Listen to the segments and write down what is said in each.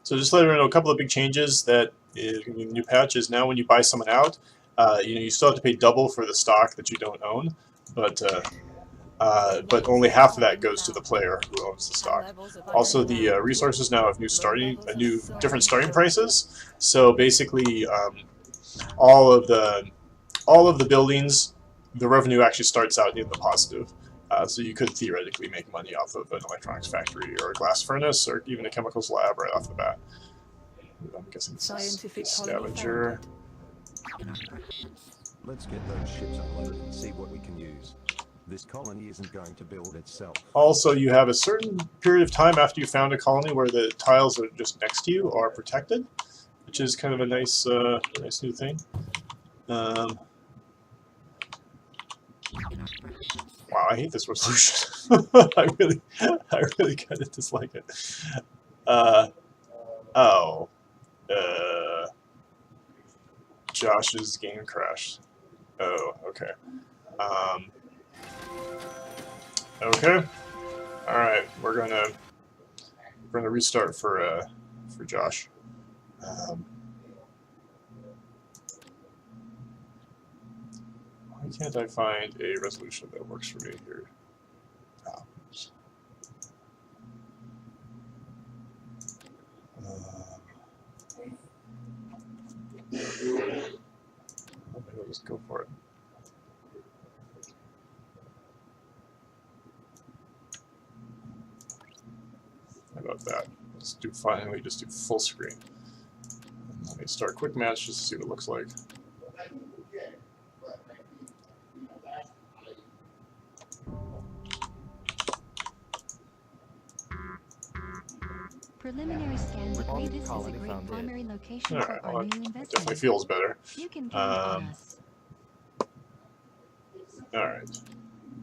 So just to let everyone know, a couple of big changes that is in the new patch is now when you buy someone out, you still have to pay double for the stock that you don't own, but only half of that goes to the player who owns the stock. Also, the resources now have different starting prices. So basically, all of the buildings, the revenue actually starts out in the positive. So you could theoretically make money off of an electronics factory or a glass furnace or even a chemicals lab right off the bat. I'm guessing this is scavenger. Let's get those ships unloaded and see what we can use. This colony isn't going to build itself. Also, you have a certain period of time after you found a colony where the tiles that are just next to you are protected, which is kind of a nice, nice new thing. Wow, I hate this resolution. I really kind of dislike it. Josh's game crashed. Oh, okay. Okay. All right, we're gonna restart for Josh. Why can't I find a resolution that works for me here? Oh. Maybe I'll just go for it. How about that? Let's do finally just do full screen. And let me start quick match just to see what it looks like. Preliminary scan agree this is a great primary location Alright, for our new investment. Definitely feels better. You can count on us. Alright,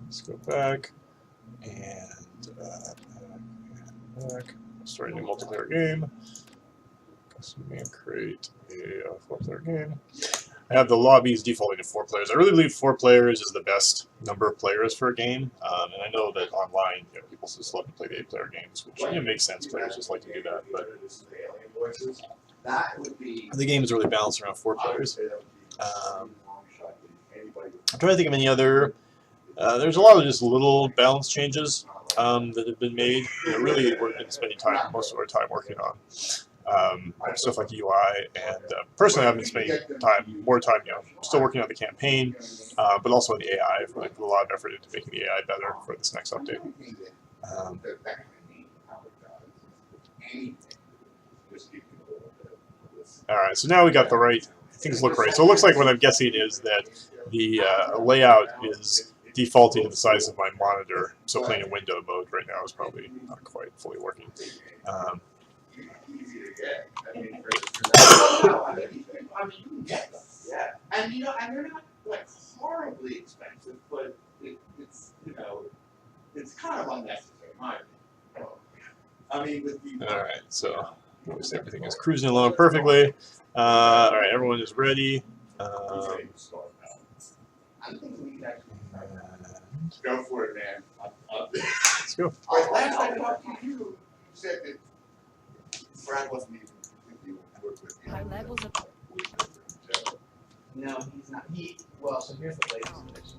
let's go back and back. Start a new multiplayer game. Custom game, create a 4-player game. I have the lobbies defaulting to 4 players. I really believe 4 players is the best number of players for a game, and I know that online people just love to play the 8-player games, which makes sense. Players just like to do that, but the game is really balanced around 4 players. I'm trying to think of any other. There's a lot of just little balance changes that have been made. Really, we've been spending most of our time working on stuff like UI, and personally, I've been spending more time, still working on the campaign, but also on the AI. I've really put a lot of effort into making the AI better for this next update. All right, so now we got the right things look right. So it looks like what I'm guessing is that the layout is defaulting to the size of my monitor. So playing in window mode right now is probably not quite fully working. Yeah, and and they're not like horribly expensive, but it's it's kind of unnecessary, in my opinion. I mean, with the all right, so obviously everything is cruising along perfectly. All right, everyone is ready. I'm thinking we can actually go for it, man. Let's go. Last time I talked to you, you said that Brad wasn't even with you. High levels of No, he's not. Well, so here's the latest mission.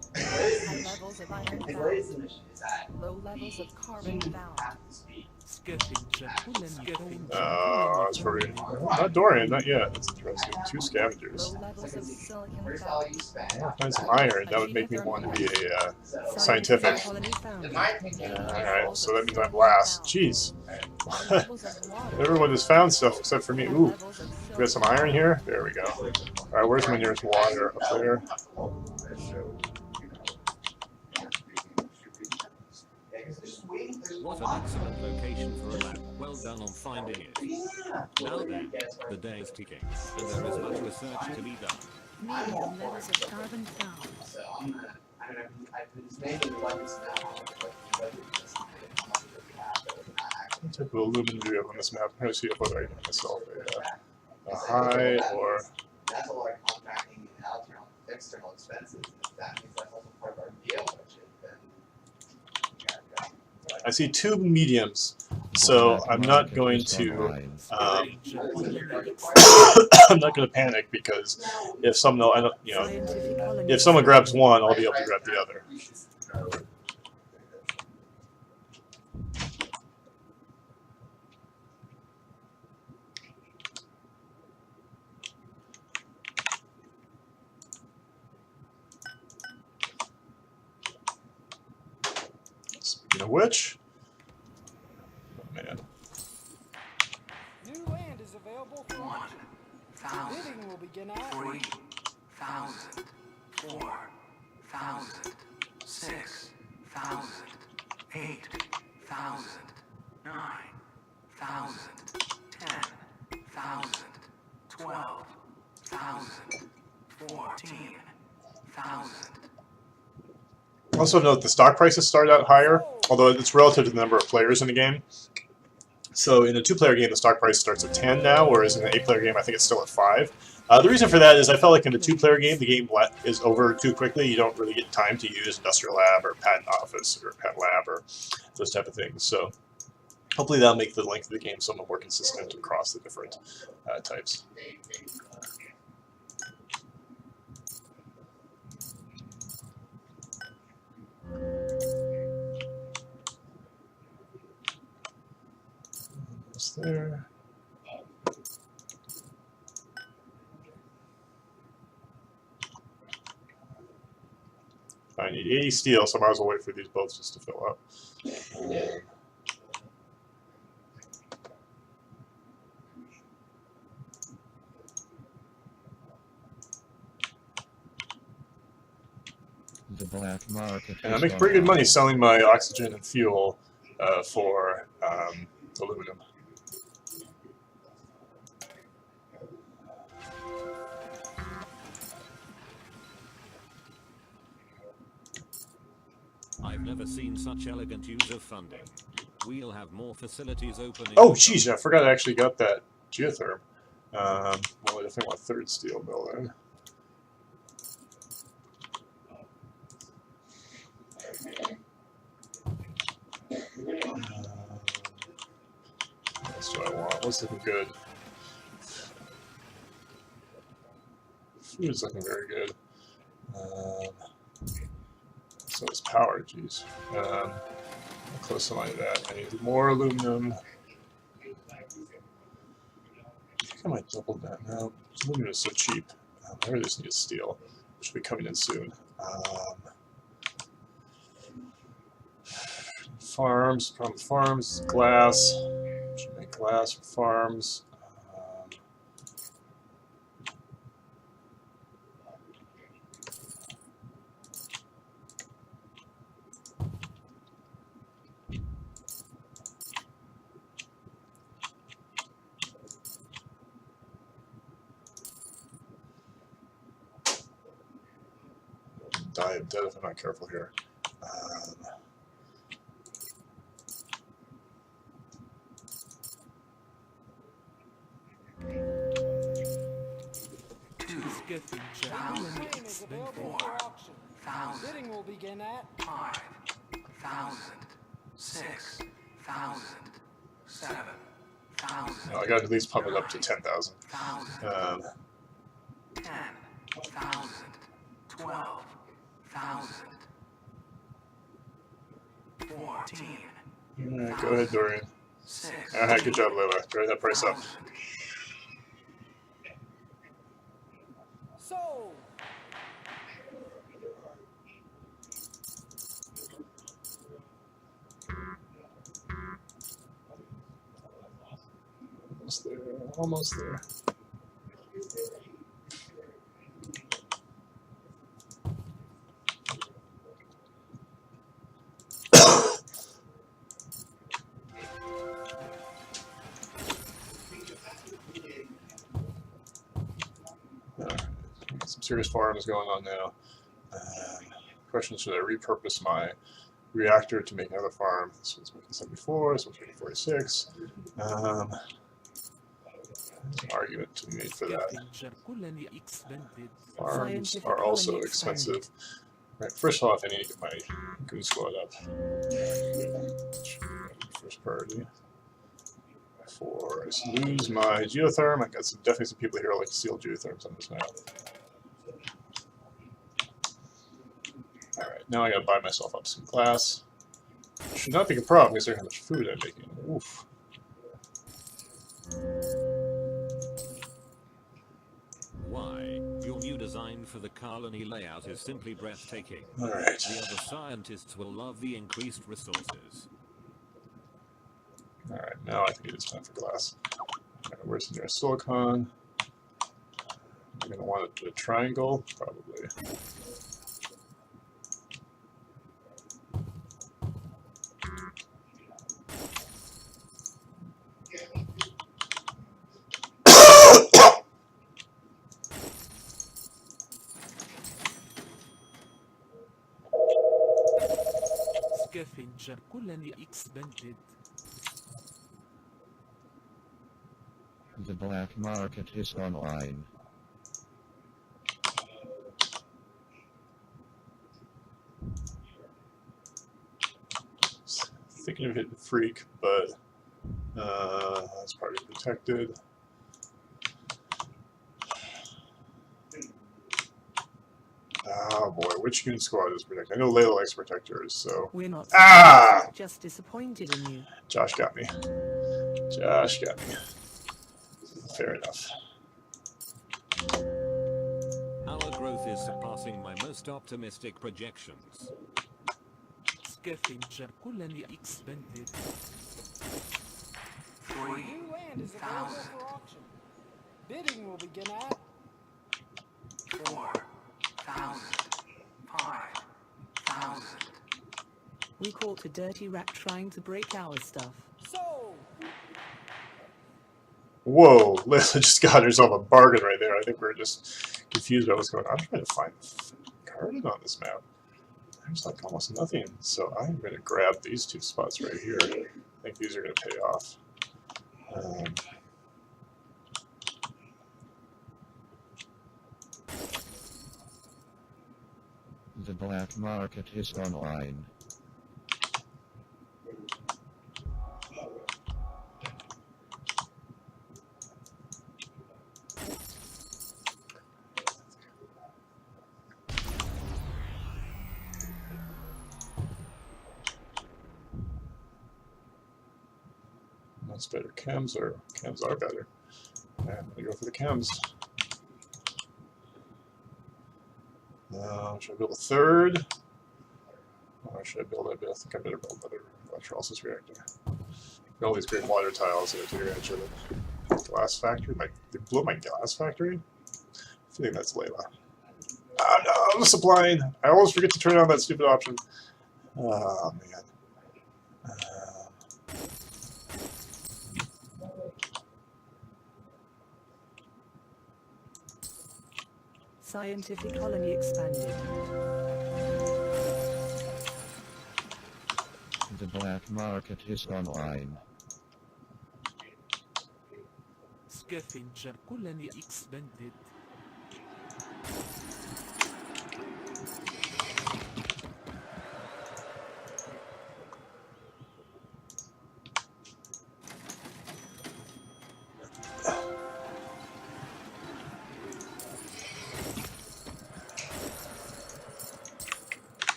high levels of iron The found. latest mission is that Low levels of carbon found. have to speak. That's probably not Dorian, not yet. That's interesting. 2 scavengers. Low levels of silicon Where's found. all you spend? I'll find some iron. That would make me want to be a scientific. Colony found. In my opinion, Alright, so that means I'm last. Jeez. High levels of water. Everyone has found stuff except for me. High Ooh, levels of we got some iron here. There we go. Alright, where's my nearest water? Up there. What an excellent location for a lab. Well done on finding it. Now then, the day is ticking, and there is much research to be done. medium levels of carbon found. so I'm gonna. I mean, I've been making budgets now. What type of aluminum do we have on this map? I'm trying to see what I get myself. A high or. That's a lot of contracting and external expenses. And if that means that's also part of our deal budget, then I see 2 mediums. So I'm not going to I'm not going to panic, because if someone if someone grabs one, I'll be able to grab the other. Speaking of which, oh man. New land is available for 1,000. bidding will begin at 3,000. 4,000. 6,000. 8,000. 9,000. 10,000. 12,000. 14,000. Also note the stock prices start out higher, although it's relative to the number of players in the game. So in a 2-player game, the stock price starts at 10 now, whereas in an 8-player game, I think it's still at 5. The reason for that is I felt like in a 2-player game, the game is over too quickly. You don't really get time to use Industrial Lab or Patent Office or Patent Lab or those type of things. So hopefully that'll make the length of the game somewhat more consistent across the different types. Almost there. I need 80 steel, so I might as well wait for these boats just to fill up. The black market. And I make pretty good money selling my oxygen and fuel for aluminum. I've never seen such elegant use of funding. We'll have more facilities opening. Oh, geez, I forgot I actually got that geotherm. Well, I definitely want 3rd steel mill then. What else do I want? What's looking good? Food's looking very good. So is power, geez. How close am I to that? I need more aluminum. I think I might double that now. Aluminum is so cheap. I really just need steel, which will be coming in soon. Farms, problem with farms, glass. Should make glass for farms. Die of dead if I'm not careful here. land is available for auction. Bidding will begin at 5,000. 6,000. 7,000. No, I got to at least pump it up to 10,000. 10,000. 12,000. 14. Alright, go ahead, Dorian. 6. Alright, good job, Layla. Drive that price up. sold. Almost there. Almost there. Some serious farms going on now. Question is, should I repurpose my reactor to make another farm? This one's making 74, this one's making 46. There's an argument to be made for that. Farms are also expensive. Right, first off, I need to get my goon squad up. First priority. before I lose my geotherm. I got definitely some people here who like to steal geotherms on this map. Alright, now I gotta buy myself up some glass. Should not be a problem considering how much food I'm making. Oof. Why? Your new design for the colony layout is simply breathtaking. Alright. The other scientists will love the increased resources. Alright, now I can do this time for glass. Alright, where's the nearest silicon? I'm going to want a triangle, probably. Scavenger colony expanded. The black market is online. Thinking of hitting freak, but that's probably protected. Oh boy, which unit squad is protected? I know Layla likes protectors, so. We're not Ah! just disappointed in you. Josh got me. Josh got me. Fair enough. Our growth is surpassing my most optimistic projections. Scavenger colony expanded. New land is available for auction. Bidding will begin at 4,000. 5,000. We caught a dirty rat trying to break our stuff. sold. Whoa, Layla just got herself a bargain right there. I think we're just confused about what's going on. I'm trying to find the garden on this map. There's like almost nothing. So I'm going to grab these two spots right here. I think these are going to pay off. The black market is online. That's better. Chems are better. And I'm going to go for the chems. Should I build a third? Or should I build a bit? I think I better build another electrolysis reactor. All these great water tiles that I take advantage of it. Glass factory? They blew up my glass factory? I think that's Layla. Oh no, I'm supplying! I always forget to turn on that stupid option. Oh man. Scientific colony expanded. The black market is online. Scavenger colony expanded.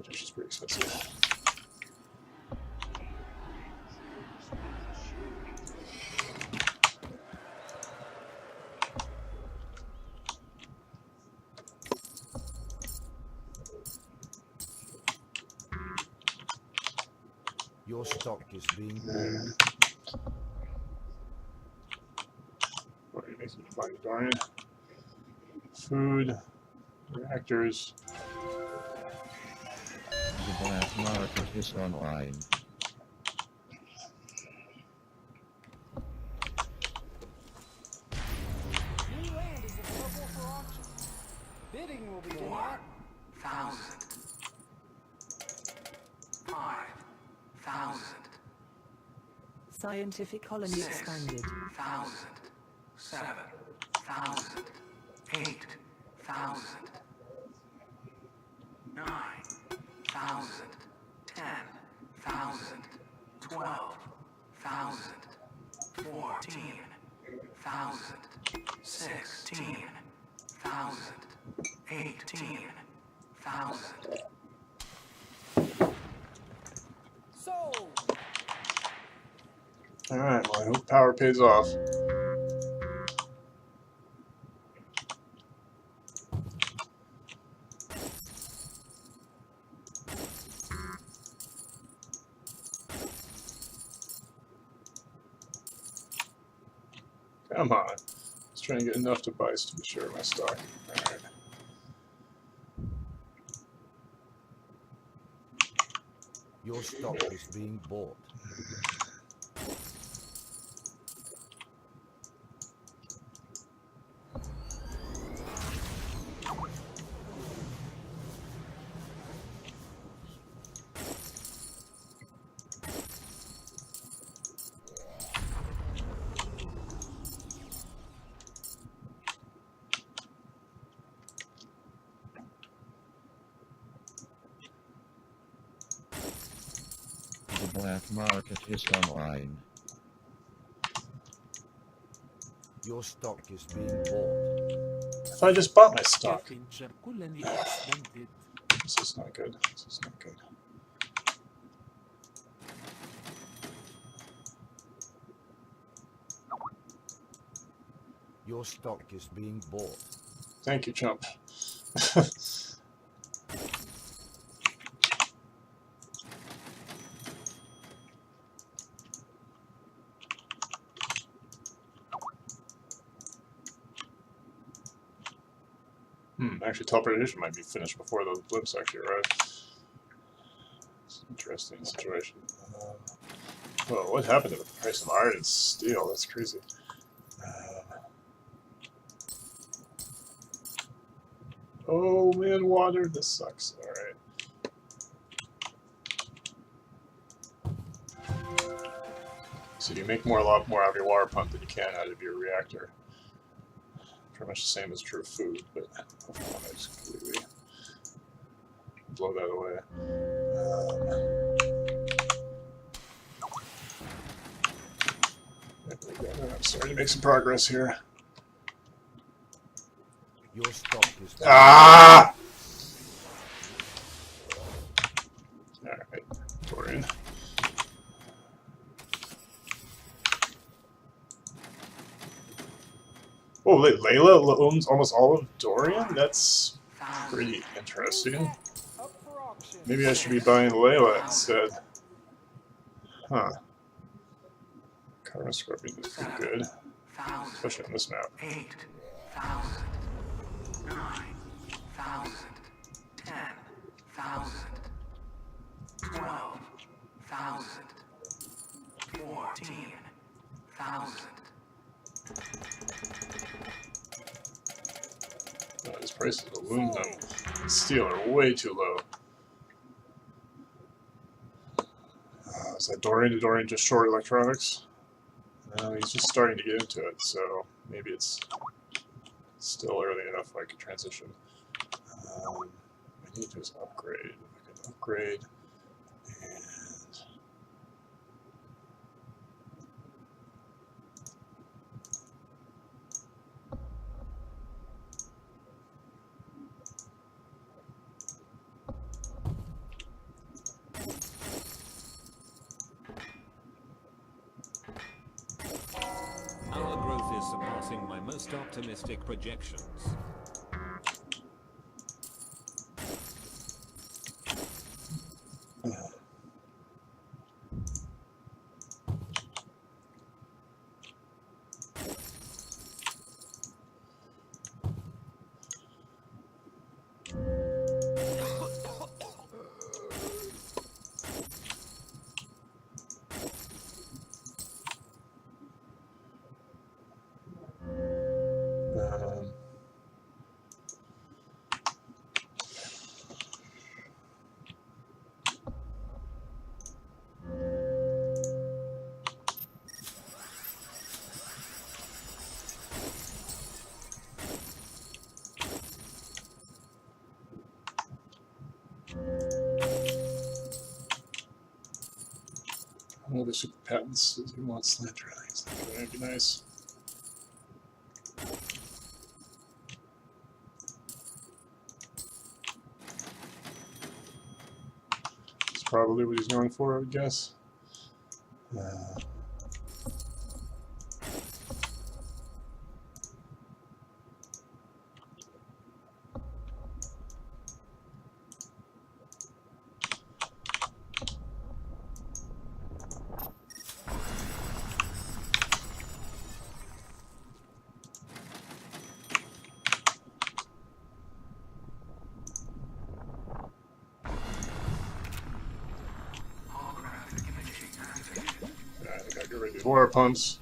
Which is pretty expensive. Your stock is being moved. What are you making? Fine, darn. Food, reactors. The black market is online. New land is available for auction. Bidding will begin at 4,000. 5,000. Scientific colony expanded. 6,000. 7,000. 8,000. 9,000. 12,000, 14,000, 16,000, 18,000. Sold. Alright, well, I hope power pays off. Come on. Just trying to get enough to buy to be sure of my stock. Alright. Your stock is being bought. The black market is online. Your stock is being bought. If I just bought my stock. scavenger كلني expended. This is not good. This is not good. Your stock is being bought. Thank you, Chump. Actually, teleportation might be finished before those blimps actually arrive. It's an interesting situation. Well, what happened to the price of iron and steel? That's crazy. Oh man, water. This sucks. Alright. So you make a lot more out of your water pump than you can out of your reactor. Pretty much the same as true food, but hopefully I want to just completely blow that away. There we go. I'm starting to make some progress here. Your stock is being Ah! Alright, Dorian. Oh, wait, Layla owns almost all of Dorian? That's pretty interesting. Up for auction. Maybe I should be buying Layla instead. Huh. Karma Scorpion is pretty good. Especially on this map. 8,000, 9,000, 10,000, 12,000, 14,000. Oh, these prices of aluminum and steel are way too low. Is that Dorian? Did Dorian just short electronics? No, he's just starting to get into it, so maybe it's still early enough I could transition. I need to just upgrade. If I can upgrade, and Our growth is surpassing my most optimistic projections. Other super patents. He wants slant railings. That'd be nice. That's probably what he's going for, I would guess. I gotta get rid of these water pumps.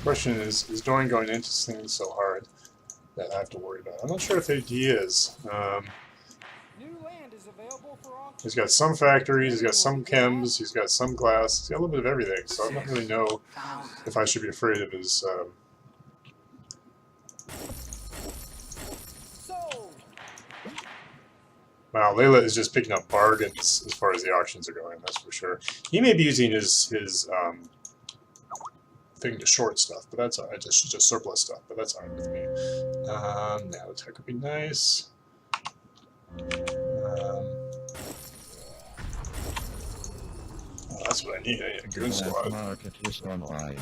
Question is Dorian going into things so hard that I have to worry about? I'm not sure if he is. New land is available for auction. He's got some factories, he's got some chems, he's got some glass, he's got a little bit of everything, so I don't really know if I should be afraid of his Sold. wow, Layla is just picking up bargains as far as the auctions are going, that's for sure. He may be using his thing to short stuff, but that's alright, just surplus stuff, but that's alright with me. Now tech would be nice. That's what I need. I need a The goon black squad. market is online.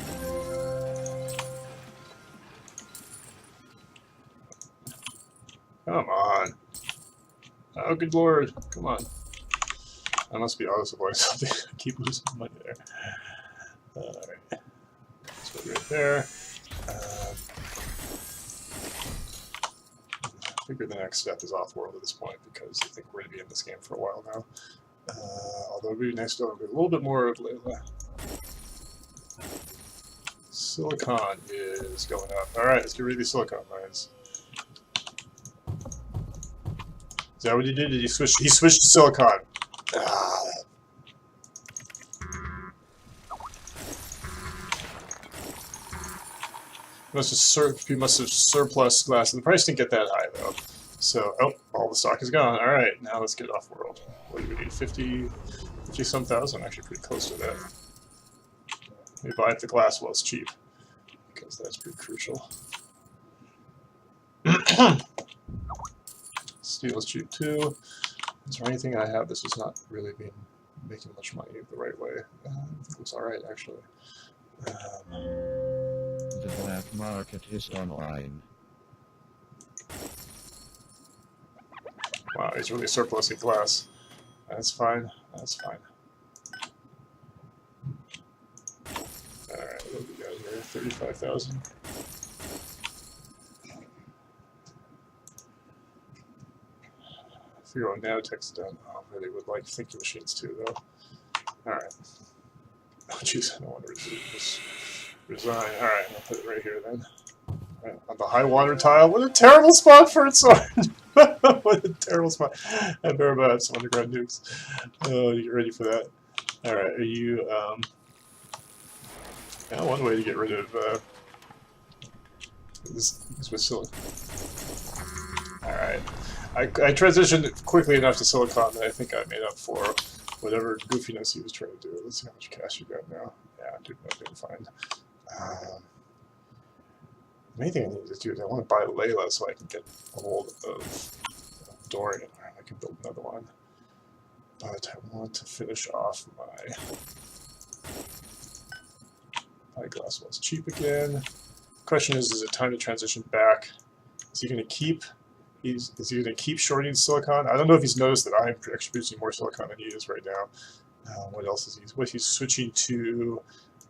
Come on. Oh, good lord. Come on. I must be auto supplying something. I keep losing money there. Alright. Let's go right there. I figure the next step is Offworld at this point because I think we're going to be in this game for a while now. Although it would be nice to have a little bit more of Layla. Silicon is going up. Alright, let's get rid of these silicon mines. Is that what he did? Did he switch? He switched to silicon. Ah. He must have surplus glass. The price didn't get that high though. So, oh, all the stock is gone. All right, now let's get Offworld. What do we need? 50 some thousand. Actually, pretty close to that. We buy it the glass while it's cheap because that's pretty crucial. Steel is cheap too. Is there anything I have that's just not really been making much money the right way? I think it looks alright actually. The black market is online. Wow, he's really surplusing glass. That's fine. That's fine. Alright, what do we got here? 35,000. I figure out nanotech's done. Oh, I really would like thinking machines too, though. Alright. Oh, jeez, I don't want to resign. Alright, I'll put it right here then. Right, on the high water tile. What a terrible spot for a sword! What a terrible spot. I better have some underground nukes. Oh, you get ready for that. Alright, are you, yeah, one way to get rid of, this with silicon. Alright. I transitioned quickly enough to silicon that I think I made up for whatever goofiness he was trying to do. Let's see how much cash you got now. Yeah, I'm doing fine. The main thing I need to do is I want to buy Layla so I can get a hold of Dorian. I can build another one. But I want to finish off my glass was cheap again. Question is it time to transition back? Is he going to keep? Is he going to keep shorting silicon? I don't know if he's noticed that I'm actually producing more silicon than he is right now. What else is he? What he's switching to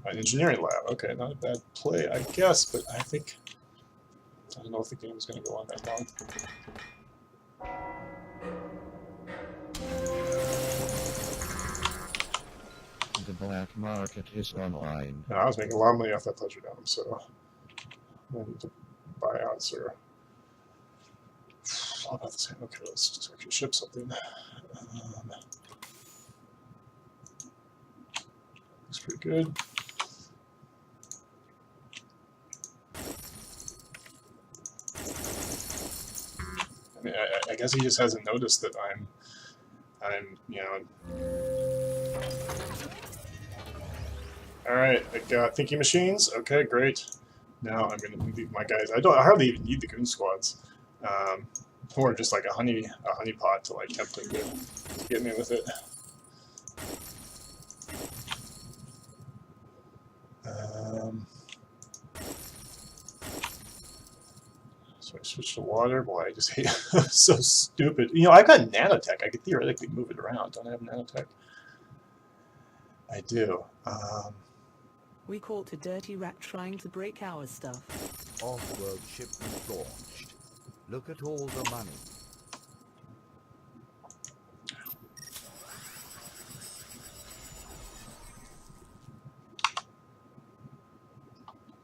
an engineering lab. Okay, not a bad play, I guess, but I don't know if the game is going to go on that long. The black market is online. No, I was making a lot of money off that pleasure dome, so I need to buy out, sir. How about this? Okay, let's just actually ship something. Looks pretty good. I mean, I guess he just hasn't noticed that I'm, you know. All right, I got thinking machines. Okay, great. Now I'm gonna move my guys. I hardly even need the goon squads, or just like a honey pot to like tempt them to get me with it. So I switch to water. Boy, I just hate so stupid. You know, I've got nanotech. I could theoretically move it around. Don't I have nanotech? I do. We caught a dirty rat trying to break our stuff. Offworld shipment launched. Look at all the money.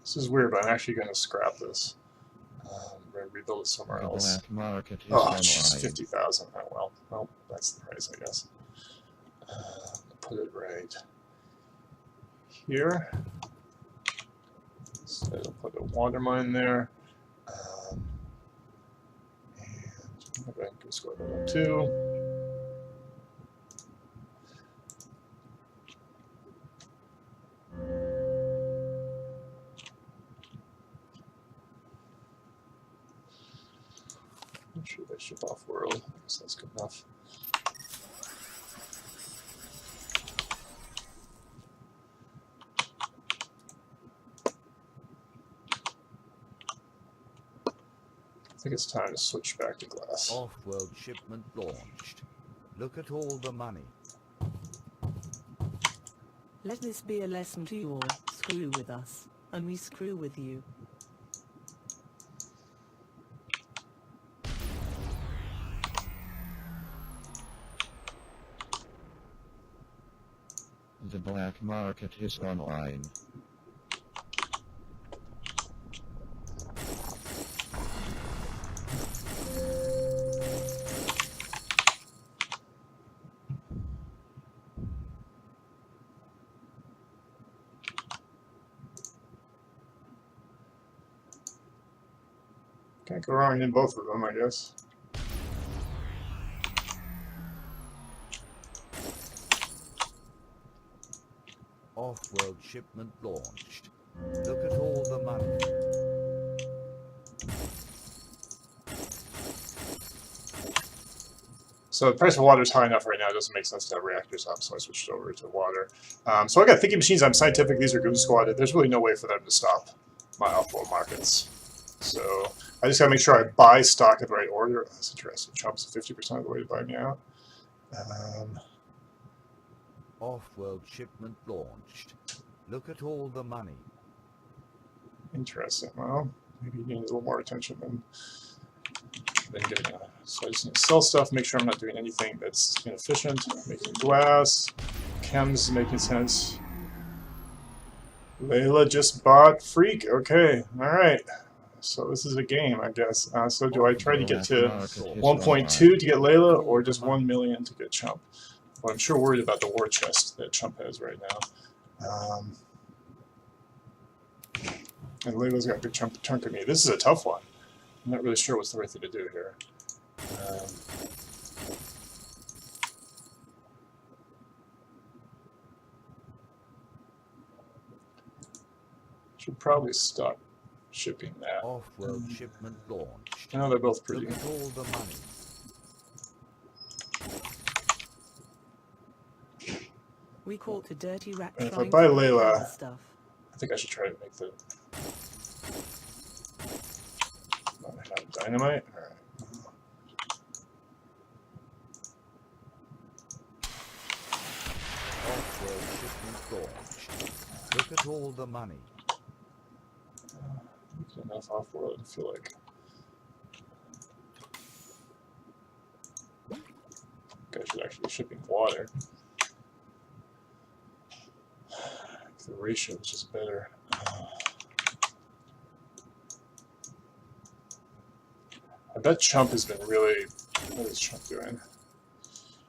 This is weird, but I'm actually going to scrap this. We're going to rebuild it somewhere The else. black market is Oh, online. jeez, 50,000. Oh, well. Well, that's the price, I guess. Put it right here. So I'll put a water mine there. And I'm going to go level 2. Not sure they ship off world. I guess that's good enough. I think it's time to switch back to glass. Offworld shipment launched. Look at all the money. Let this be a lesson to you all. Screw with us, and we screw with you. The black market is online. Can't go wrong in both of them, I guess. Offworld shipment launched. Look at all the money. So the price of water is high enough right now. It doesn't make sense to have reactors up, so I switched over to water. So I got thinking machines. I'm scientific. These are goon squatted. There's really no way for them to stop my offworld markets. So I just got to make sure I buy stock in the right order. Oh, that's interesting. Trump's 50% of the way to buy me out. Offworld shipment launched. Look at all the money. Interesting. Well, maybe you need a little more attention than getting a... So I just need to sell stuff, make sure I'm not doing anything that's inefficient. Making glass. Chems is making sense. Layla just bought Freak. Okay. Alright. So this is a game, I guess. So do I try to get to 1.2 to get Layla, or just 1 million to get Chump? Well, I'm sure worried about the war chest that Chump has right now. And Layla's got a big chunk of me. This is a tough one. I'm not really sure what's the right thing to do here. Should probably stop shipping that. Offworld shipment launched. I know they're both pretty. Look at all the money. We caught a dirty rat And if I trying buy to break Layla, our stuff. I think I should try to make the... I have dynamite? Alright. Offworld shipment launched. Look at all the money. Get enough off-world, I feel like. I should actually be shipping water. The ratio is just better. I bet Chump has been really... What is Chump doing?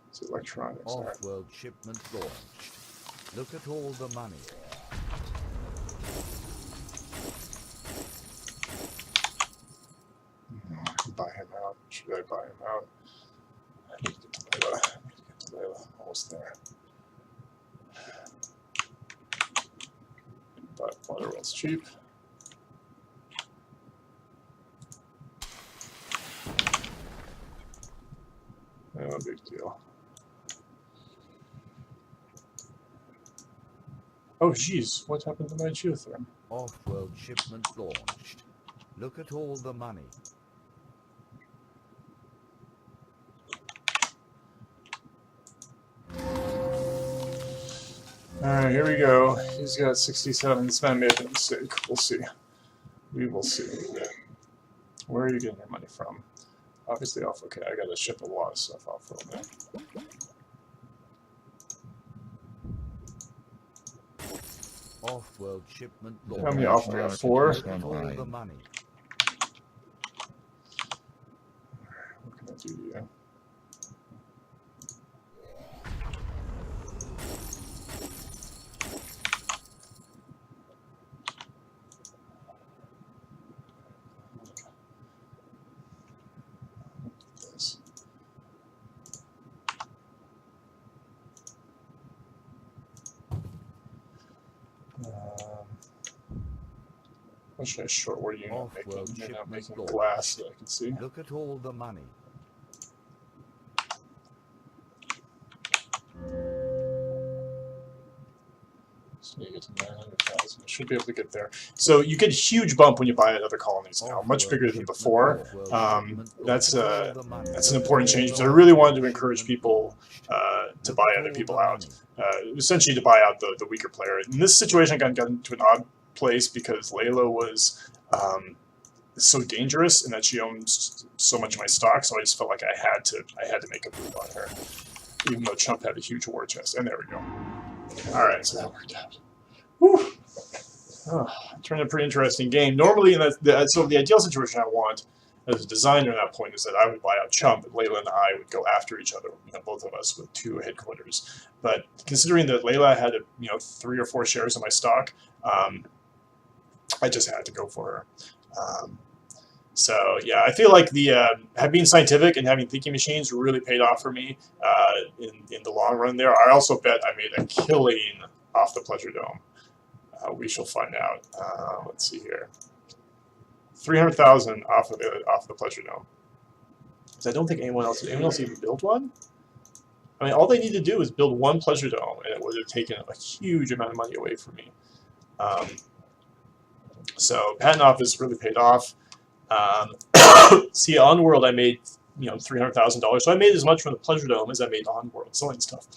It's electronics. Offworld shipment launched. Look at all the money. I can buy him out. Should I buy buy him out. I need to get to Layla. I need to get to Layla. Almost there. But Waterworld's cheap. No big deal. Oh, jeez, what happened to my geotherm? Offworld shipment launched. Look at all the money. Alright, here we go. He's got 67. This man made a mistake. We'll see. We will see. Where are you getting your money from? Obviously off. Okay, I gotta ship a lot of stuff off for him. Offworld shipment How launched. many off we got? 4? Look at all the money. What can I do to you? This. What should I short? What are you not making? Offworld You're not shipment making launched. glass that I can see. Look at all the money. So you get to 900,000. I should be able to get there. So you get a huge bump when you buy other colonies now, much bigger than before. That's an important change. But I really wanted to encourage people to buy other people out, essentially to buy out the weaker player. In this situation, I got into an odd place because Layla was so dangerous and that she owns so much of my stock. So I just felt like I had to make a move on her, even though Chump had a huge war chest. And there we go. All right, so that worked out. Whew. Oh, turned a pretty interesting game. Normally, so the ideal situation I want as a designer at that point is that I would buy out Chump, and Layla and I would go after each other. Both of us with 2 headquarters. But considering that Layla had 3 or 4 shares of my stock, I just had to go for her. So yeah, I feel like the being scientific and having thinking machines really paid off for me in the long run. There, I also bet I made a killing off the Pleasure Dome. We shall find out. Let's see here, 300,000 off of the Pleasure Dome. Because I don't think anyone else even built one. I mean, all they need to do is build 1 Pleasure Dome, and it would have taken a huge amount of money away from me. So patent office really paid off. See, on World I made $300,000, so I made as much from the Pleasure Dome as I made on World selling stuff.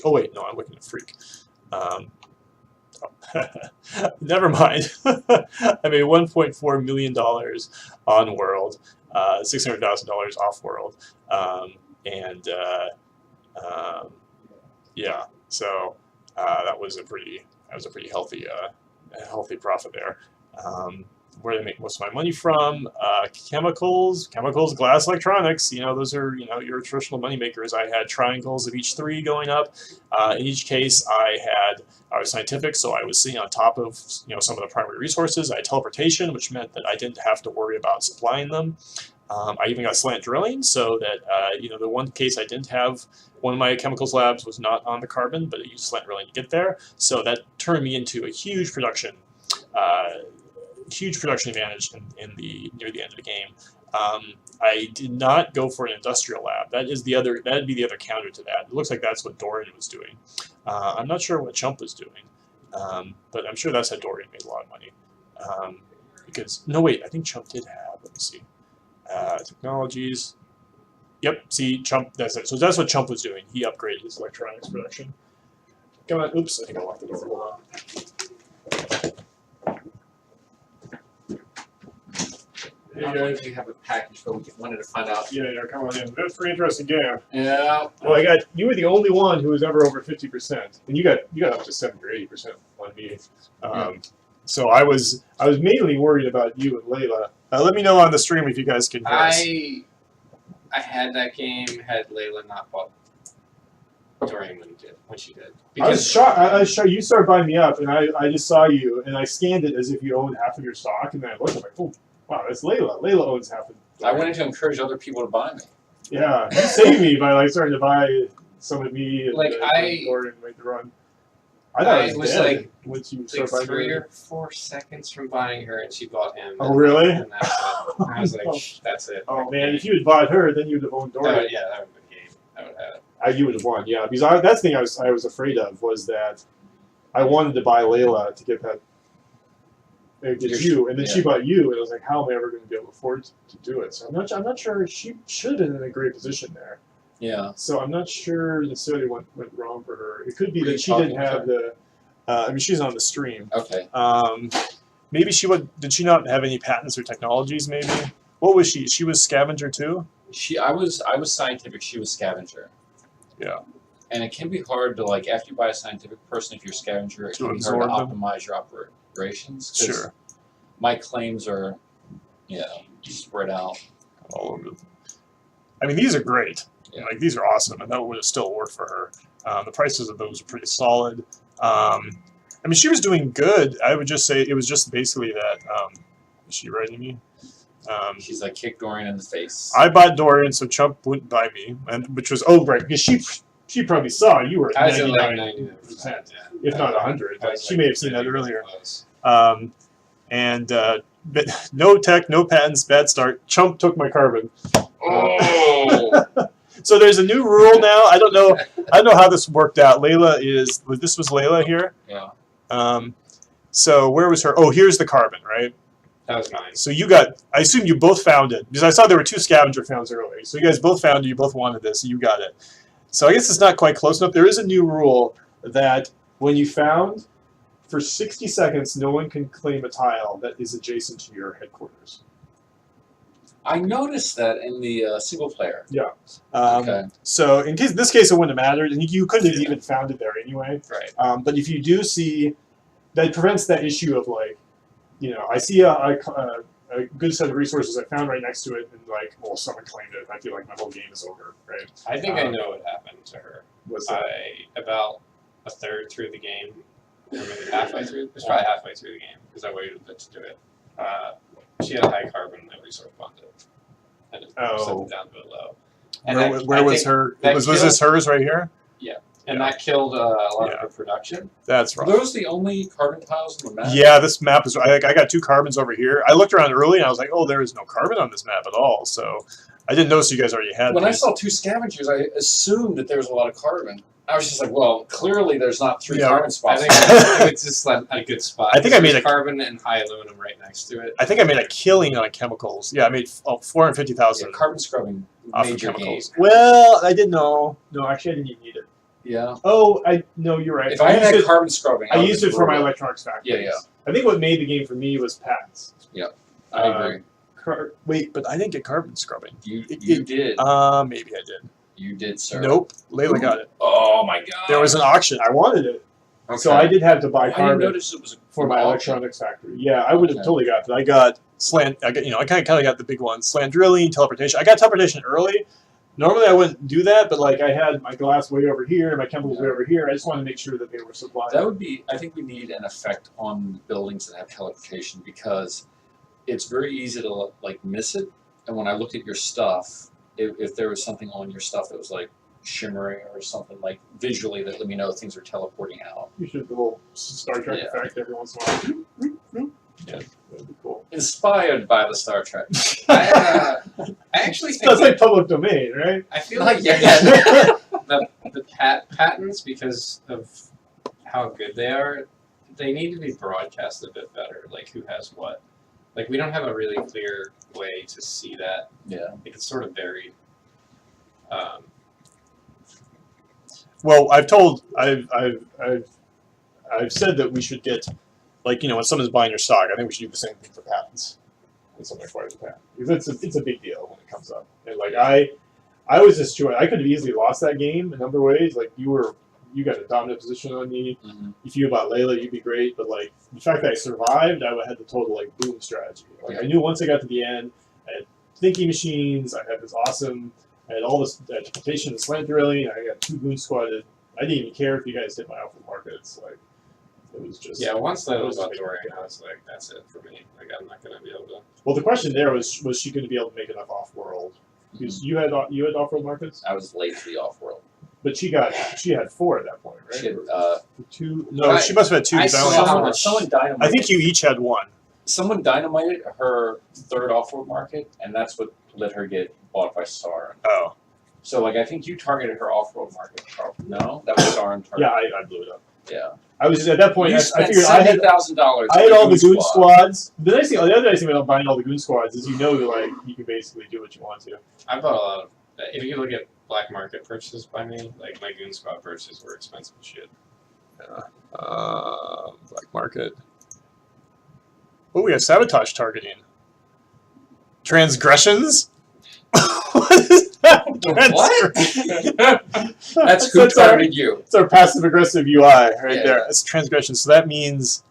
Oh wait, no, I'm looking at Freak. Never mind. I made $1.4 million on World, $600,000 off World, yeah. So that was a pretty healthy profit there. Where did I make most of my money from? Chemicals, glass, electronics. Those are your traditional money makers. I had triangles of each 3 going up. In each case, I was scientific, so I was sitting on top of some of the primary resources. I had teleportation, which meant that I didn't have to worry about supplying them. I even got slant drilling, so that the one case I didn't have, one of my chemicals labs was not on the carbon, but it used slant drilling to get there. So that turned me into a huge production advantage near the end of the game. I did not go for an industrial lab. That'd be the other counter to that. It looks like that's what Dorian was doing. I'm not sure what Chump was doing, but I'm sure that's how Dorian made a lot of money. Because no, wait, I think Chump did have. Let me see. Technologies. Yep. See, Chump. That's it. So that's what Chump was doing. He upgraded his electronics production. Come on. Oops. I think I locked the door. Hold on. Hey guys. We have a package, but we wanted to find out. Yeah, come on in. That's a pretty interesting game. Yeah. Well, you were the only one who was ever over 50%, and you got up to 70 or 80% on me. So I was mainly worried about you and Layla. Let me know on the stream if you guys can hear us. I had that game. Had Layla not bought Dorian when she did. Because I was shocked. I was shocked. You started buying me up, and I just saw you, and I scanned it as if you owned half of your stock, and then I looked. I'm like, oh, wow, that's Layla. Layla owns half I wanted to encourage other people to buy me. Yeah, you saved me by like starting to buy some of me and Like, Dorian made the run. I thought it was dead like, once you like start buying 3 her. or 4 seconds from buying her, and she bought him. Oh, really? And that's it. I was like, that's it. Oh man, if you had bought her, then you would have owned Dorian. Yeah, that would have been game. I would have it. You would have won, yeah. Because that's the thing I was afraid of was that I wanted to buy Layla to get that. Get you, and then she bought you, and I was like, how am I ever going to be able to afford to do it? So I'm not sure. She should have been in a great position there. Yeah. So I'm not sure necessarily what went wrong for her. It could be Were you that she didn't talking to have the. I mean, she's on the stream. Okay. Maybe did she not have any patents or technologies? Maybe. What was she? She was scavenger too. I was scientific. She was scavenger. Yeah. And it can be hard to like after you buy a scientific person, if you're a scavenger, it can be hard to optimize your operations. Sure. My claims are, spread out all over. I mean, these are great. Yeah. Like these are awesome, and that would have still worked for her. The prices of those are pretty solid. I mean, she was doing good. I would just say it was just basically that. Is she writing me? She's like kick Dorian in the face. I bought Dorian, so Chump wouldn't buy me, and which was right because she probably saw you were at 99%, if not 100. She may have seen that earlier. But no tech, no patents, bad start. Chump took my carbon. Oh. So there's a new rule now. I don't know how this worked out. This was Layla here. Yeah. So where was her? Oh, here's the carbon, right? That was mine. So I assume you both found it because I saw there were 2 scavenger founds earlier. So you guys both found it. You both wanted this. So you got it. So I guess it's not quite close enough. There is a new rule that when you found, for 60 seconds, no one can claim a tile that is adjacent to your headquarters. I noticed that in the single player. Yeah. Okay. So in this case, it wouldn't have mattered, and you couldn't have even found it there anyway. Right. But if you do see, that prevents that issue of like, I see a good set of resources I found right next to it, and like, well, someone claimed it. I feel like my whole game is over, right? I think I know what happened to her. What's that? About a third through the game, or maybe halfway through. It was probably halfway through the game because I waited a bit to do it. She had a high carbon that resource bonded, and it set it down to a low. And where was her? Was this hers right here? Yeah. And that killed a lot of her production. That's right. Are those the only carbon tiles on the map? Yeah, this map is. I got 2 carbons over here. I looked around early and I was like, oh, there is no carbon on this map at all. So I didn't notice you guys already had. When I saw 2 scavengers, I assumed that there was a lot of carbon. I was just like, well, clearly there's not 3 carbon spots. I think it's just like a good spot. I think I made a carbon and high aluminum right next to it. I think I made a killing on chemicals. Yeah, I made 450,000. Yeah, carbon scrubbing, major game. Well, I didn't know. No, actually, I didn't even need it. Yeah. Oh, no, you're right. If I had carbon scrubbing, I used it for my electronics factory. Yeah, yeah. I think what made the game for me was patents. Yeah, I agree. Wait, but I didn't get carbon scrubbing. You did. Maybe I did. You did, sir. Nope. Layla got it. Oh my god. There was an auction. I wanted it. Okay. So I did have to buy carbon I didn't notice it was for my electronics factory. Yeah, I would have totally got it. I got I kind of got the big ones. Slant drilling, teleportation. I got teleportation early. Normally I wouldn't do that, but like I had my glass way over here, my chemicals way over here. I just wanted to make sure that they were supplied. That would be. I think we need an effect on buildings that have teleportation because it's very easy to like miss it. And when I looked at your stuff, if there was something on your stuff that was like shimmering or something like visually that let me know things are teleporting out. You should do the little Star Trek effect every once in a while. Yeah, that'd be cool. Inspired by the Star Trek. I actually think that's like public domain, right? I feel like the patents, because of how good they are, they need to be broadcast a bit better. Like who has what? Like we don't have a really clear way to see that. Yeah, like it's sort of buried. Well, I've said that we should get, like, when someone's buying your stock, I think we should do the same thing for patents. When someone acquires a patent, because it's a big deal when it comes up. And like I was just I could have easily lost that game a number of ways. Like you got a dominant position on me. Mm-hmm. If you bought Layla, you'd be great. But like the fact that I survived, I had the total like boom strategy. Like I knew once I got to the end, I had thinking machines. I had this awesome. I had all this teleportation and slant drilling. I got 2 goons squatted. I didn't even care if you guys hit my alpha markets. Like It was just Yeah, once that was just about making Dorian, it I was like, that's it for me. Like, I'm not gonna be able to. Well, the question there was she going to be able to make enough off-world? Because you had off-world markets, I was late to the off-world. but she had 4 at that point, right? She had, 2. No, she must have had 2. I because saw only had how 4. much- someone dynamited. I think you each had 1. Someone dynamited her third off-world market, and that's what let her get bought by Star. Oh. So, like, I think you targeted her off-world market. No, that was Star and target. Yeah, I blew it up. Yeah. I was at that point. You I spent figured I had $70,000. I had all the goon squads. The other nice thing about buying all the goon squads is like you can basically do what you want to. I bought a lot of. If you look at black market purchases by me, like my goon squad purchases were expensive as shit. Black market. Oh, we have sabotage targeting. Transgressions? What is that? What? That's who targeted you. It's our passive aggressive UI right Yeah. there. It's transgression. So that means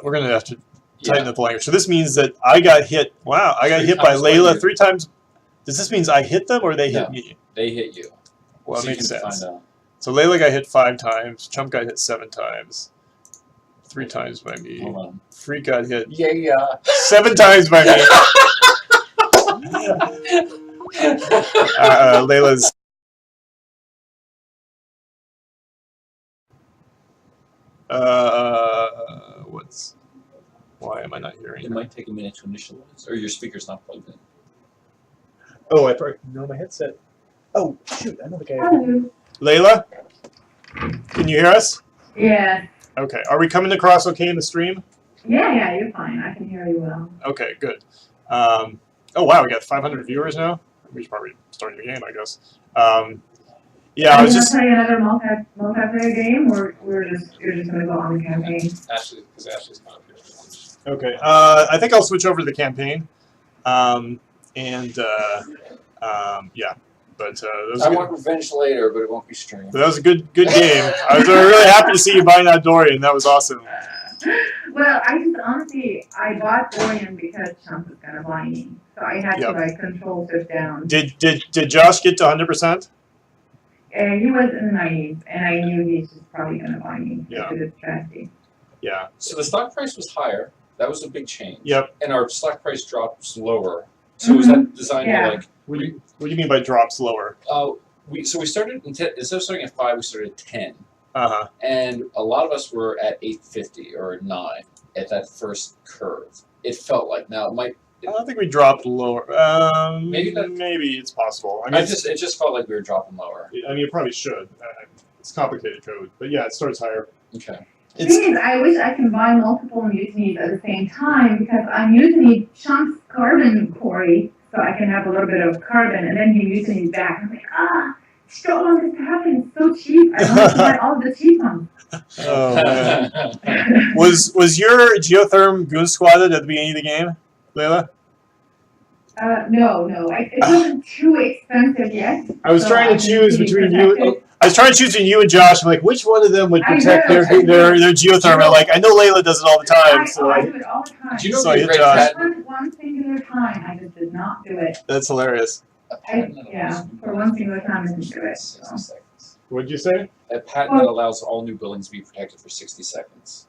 we're going to have to tighten up the language. So this means that I got hit. Wow, I got 3 hit by times by Layla you. 3 times. Does this mean I hit them or they hit No. me? They hit you. Well, So it you makes can sense. find out. So Layla got hit 5 times. Chump got hit 7 times. 3 times by me. Hold on. Freak got hit Yeah. 7 times by me. Layla's. Why am I not hearing? It might take a minute to initialize, or your speaker's not plugged in. Oh, I probably no my headset. Oh shoot! I know the guy. Layla, can you hear us? Yeah. Okay. Are we coming across okay in the stream? Yeah, you're fine. I can hear you well. Okay, good. Oh wow, we got 500 viewers now. We should probably start the game, I guess. Yeah, I was just. Play another multiplayer game, or you're just gonna go on the campaign. Ashley, because Ashley's kind of here for lunch. Okay. I think I'll switch over to the campaign. Yeah. But those I are want revenge later, but it won't be streamed. that was a good game. I was really happy to see you buying that Dorian. That was awesome. Well, I bought Dorian because Chump was gonna buy me, so I had to like control shift down. Did Josh get to 100%? And he was in the 90s, and I knew he was just probably gonna buy me. Yeah. Because it's strategy. Yeah. So the stock price was higher. That was a big change. Yep. And our stock price dropped lower. So was that designed to like? What do you mean by drops lower? We started instead of starting at 5, we started at 10. Uh-huh. And a lot of us were at 850 or 9 at that first curve. It felt like now it might. I don't think we dropped lower. Maybe it's possible. I mean, it just felt like we were dropping lower. I mean, it probably should. It's complicated code, but yeah, it starts higher. Okay. The thing is, I wish I can buy multiple mutinies at the same time because I mutiny Chump's carbon quarry, so I can have a little bit of carbon, and then he mutinies back. I'm like, I don't want this to happen. It's so cheap. I want to buy all of the cheap ones. Oh man. was your geotherm goon squatted at the beginning of the game, Layla? No. It wasn't too expensive yet. I was trying to choose between you. I was trying to choose between you and Josh. I'm like, which one of them would protect their geotherm? I'm like, I know Layla does it all the time, so I do it all the time. Do you know so I the hit Josh. One singular time, I just did not do it. That's hilarious. For one singular time, I didn't do it. So. What'd you say? A patent that allows all new buildings to be protected for 60 seconds.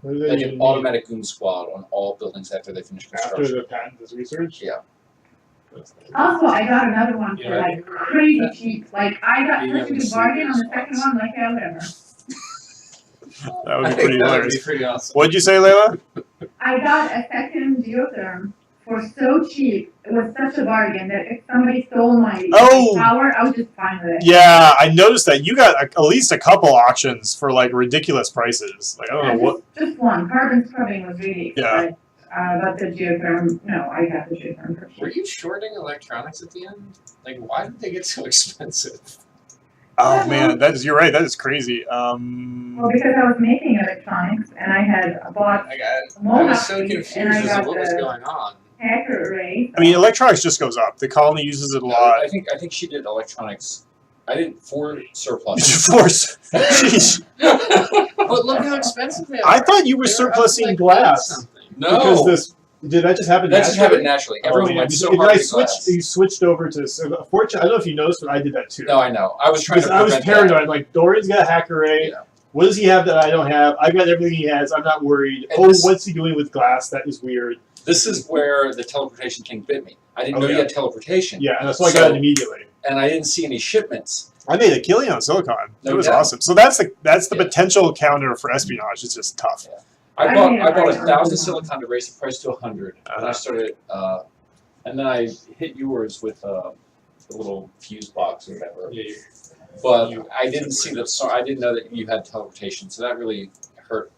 Like an automatic goon squad on all buildings after they finish construction. After the patent is researched? Yeah. Also, I got another one for like crazy cheap. Like I got such a good bargain on the second one. Like yeah, whatever. That would be pretty hilarious. Pretty awesome. What'd you say, Layla? I got a second geotherm for so cheap. It was such a bargain that if somebody stole my power, I was just fine with it. Yeah, I noticed that you got at least a couple auctions for like ridiculous prices. Like I don't know what. Just one. Carbon scrubbing was really expensive. But the geotherm, no, I got the geotherm for sure. Were you shorting electronics at the end? Like, why did they get so expensive? Oh man, you're right. That is crazy. Well, because I was making electronics and I had bought I was so confused as to what was going on. Hacker array. I mean, electronics just goes up. The colony uses it a lot. I think she did electronics. I did 4 surplus. Jeez. But look how expensive they are. I thought you were surplusing glass. No. Because did that just happen naturally? That just happened naturally. Everyone went so hard to glass. You switched over to. Fortunately, I don't know if you noticed, but I did that too. No, I know. I was trying to. I was paranoid. Like Dorian's got a hack array. Yeah. What does he have that I don't have? I got everything he has. I'm not worried. And Oh, this- what's he doing with glass? That is weird. This is where the teleportation king bit me. I didn't Oh, know you yeah. had teleportation. Yeah, and that's why I got it So- immediately. And I didn't see any shipments. I made a killing on Silicon. It No was doubt. awesome. So that's the Yeah. potential counter for espionage. It's just tough. Yeah. I I bought mean, 1,000 silicon to raise the price to 100, and Uh-huh. I started, and then I hit yours with the little fuse box or whatever. Yeah, But I didn't see the. So I didn't know that you had teleportation, so that really hurt.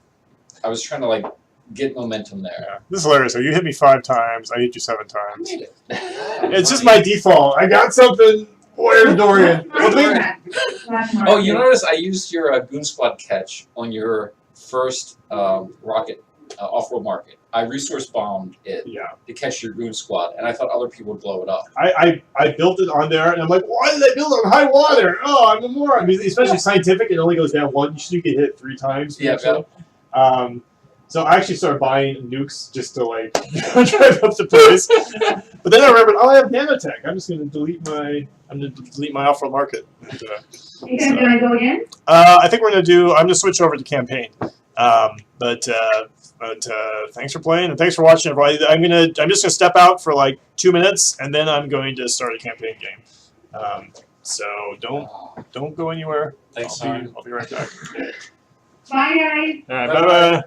I was trying to like get momentum there. Yeah. This is hilarious. So you hit me 5 times. I hit you 7 I times. made it. It's just my default. I got something. Where's Dorian? Oh, you notice I used your Goon Squad catch on your first rocket off-world market. I resource bombed it Yeah. to catch your Goon Squad, and I thought other people would blow it up. I built it on there, and I'm like, why did I build it on high water? Oh, I'm a moron. I mean, especially scientific, it only goes down 1. You get hit 3 times. Yeah, So I actually started buying nukes just to like drive up the price. But then I remembered, oh, I have nanotech. I'm just going to delete my off-road market. And, You guys gonna go again? I think we're going to do. I'm going to switch over to campaign. But thanks for playing and thanks for watching, everybody. I'm just gonna step out for like 2 minutes and then I'm going to start a campaign game. So don't go anywhere. Thanks, I'll be right back. Bye, guys. All right, bye bye.